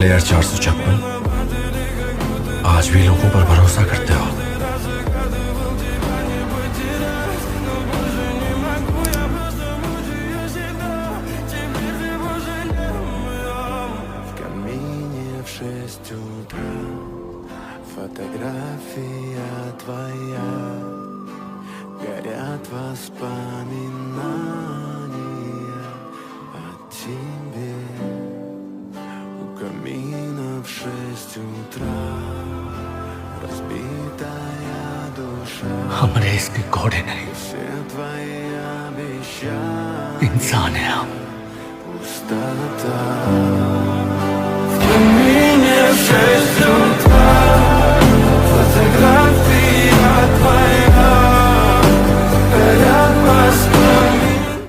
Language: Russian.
प्लेयर 456 आज भी लोगों पर भरोसा करते हो। В камине в 6 утра фотография твоя, горят воспоминания о тебе. У камина в 6 утра разбитая душа, हमने इसके घोड़े नहीं, все твои обещания, इंसान है हम। пустота. В камине в 6 утра